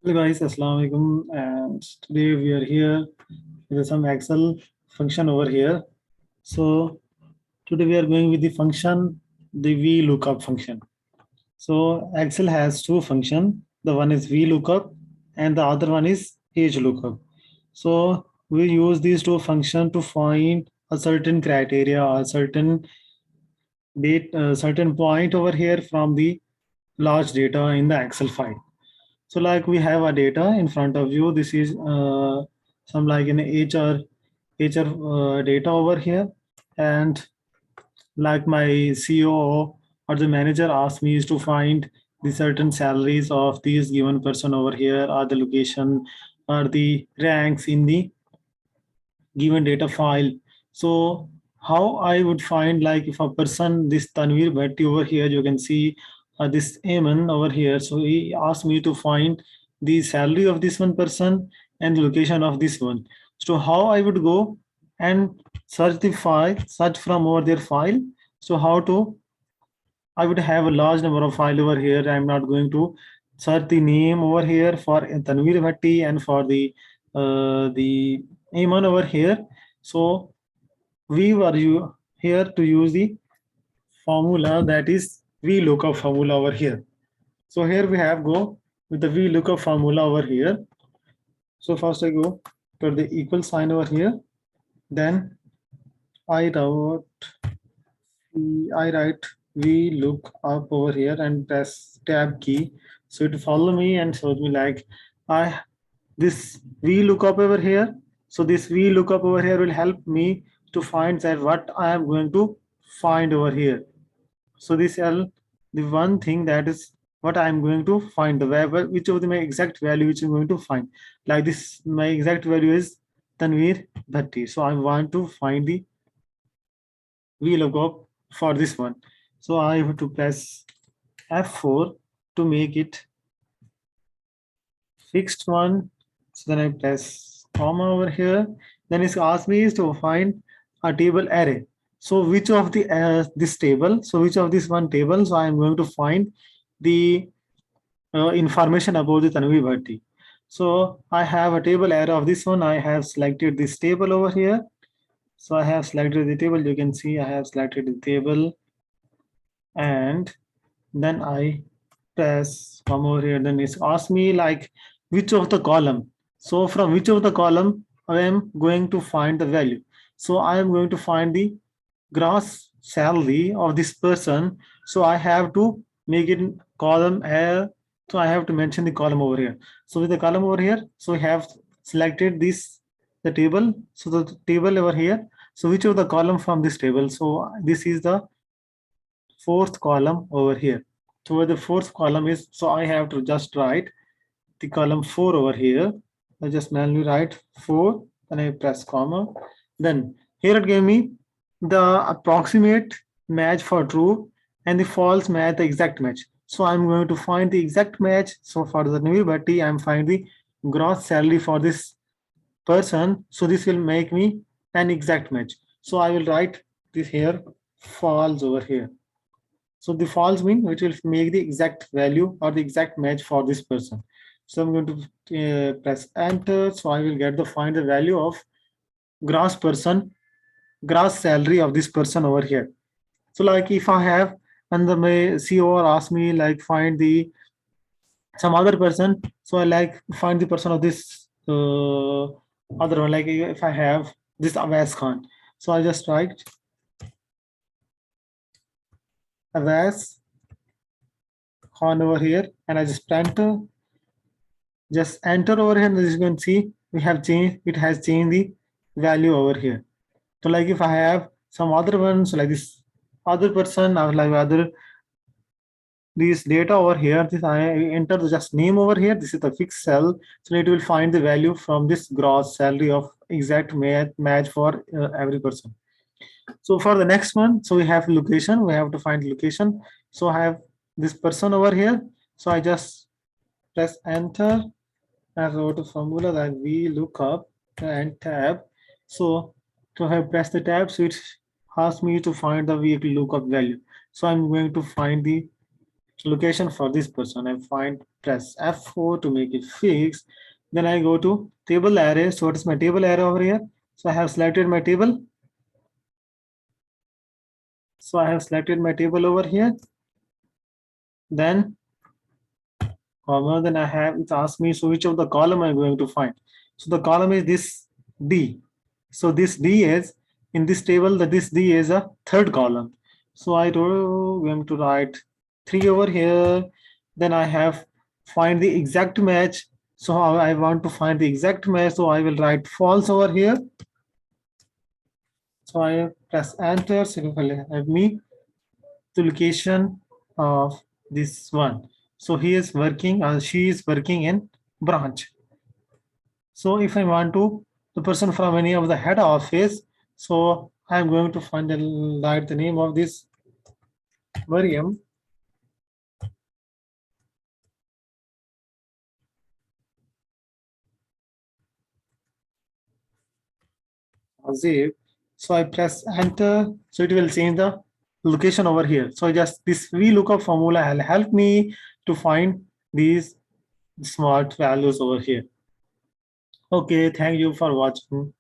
Hello guys, Assalamu alaikum, and today we are here with some Excel function over here. So today we are going with the function, the VLOOKUP function. So Excel has two functions. The one is VLOOKUP and the other one is HLOOKUP. So we use these two functions to find a certain criteria or certain date, certain point over here from the large data in the Excel file. So like we have a data in front of you. This is some like an HR data over here, and like my CEO or the manager asked me is to find the certain salaries of these given person over here, or the location, or the ranks in the given data file. So how I would find, like, if a person, this Tanvir Bhatti over here, you can see this Aman over here. So he asked me to find the salary of this one person and the location of this one. So how I would go and search the file, search from over their file. So how to, I would have a large number of file over here. I'm not going to search the name over here for Tanvir Bhatti and for the Aman over here. So we were here to use the formula, that is VLOOKUP formula over here. So here we have go with the VLOOKUP formula over here. So first I go to the equal sign over here. Then I write VLOOKUP over here and press tab key. So it follow me and shows me like I this VLOOKUP over here. So this VLOOKUP over here will help me to find that what I am going to find over here. So this L, the one thing that is what I am going to find, the variable, which of the my exact value which I'm going to find. Like this, my exact value is Tanvir Bhatti. So I want to find the VLOOKUP for this one. So I have to press F4 to make it fixed one. So then I press comma over here. Then it's asked me is to find a table array. So which of the this table? So which of this one table? So I am going to find the information about the Tanvi Bhatti. So I have a table array of this one. I have selected this table over here. So I have selected the table. You can see I have selected the table, and then I press come over here. Then it's asked me like which of the column. So from which of the column I am going to find the value. So I am going to find the gross salary of this person. So I have to make it in column A. So I have to mention the column over here. So with the column over here, so we have selected this the table. So the table over here. So which of the column from this table? So this is the fourth column over here. So where the fourth column is, so I have to just write the column 4 over here. I just manually write 4, then I press comma. Then here it gave me the approximate match for true and the false match, the exact match. So I'm going to find the exact match. So for the Navir Bhatti, I'm finding the gross salary for this person. So this will make me an exact match. So I will write this here false over here. So the false mean which will make the exact value or the exact match for this person. So I'm going to press enter. So I will get the find the value of gross gross salary of this person over here. So like if I have, and the my CEO ask me like find the some other person, so I like find the person of this other one. Like if I have this Avaz Khan, so I just write Avaz Khan over here, and I just enter over here, and as you can see, we have changed, it has changed the value over here. So like if I have some other ones, so like this other person, or like other this data over here, this I enter the just name over here, this is the fixed cell, so it will find the value from this gross salary of exact match for every person. So for the next one, so we have location, we have to find location. So I have this person over here, so I just press enter and go to formula that we look up and tab. So to have pressed the tab, so it asks me to find the vehicle lookup value. So I'm going to find the location for this person. I find, press F4 to make it fixed. Then I go to table array. So what is my table array over here? So I have selected my table. So I have selected my table over here. Then comma, then I have, it asks me, so which of the column I'm going to find. So the column is this D. So this D is in this table, that this D is a third column. So I going to write 3 over here. Then I have find the exact match. So I want to find the exact match. So I will write false over here. So I press enter. So it will have me the location of this one. So he is working, she is working in branch. So if I want to, the person from any of the head office, so I'm going to find write the name of this Mariam. Azib. So I press enter, so it will change the location over here. So just this VLOOKUP formula will help me to find these smart values over here. Okay, thank you for watching.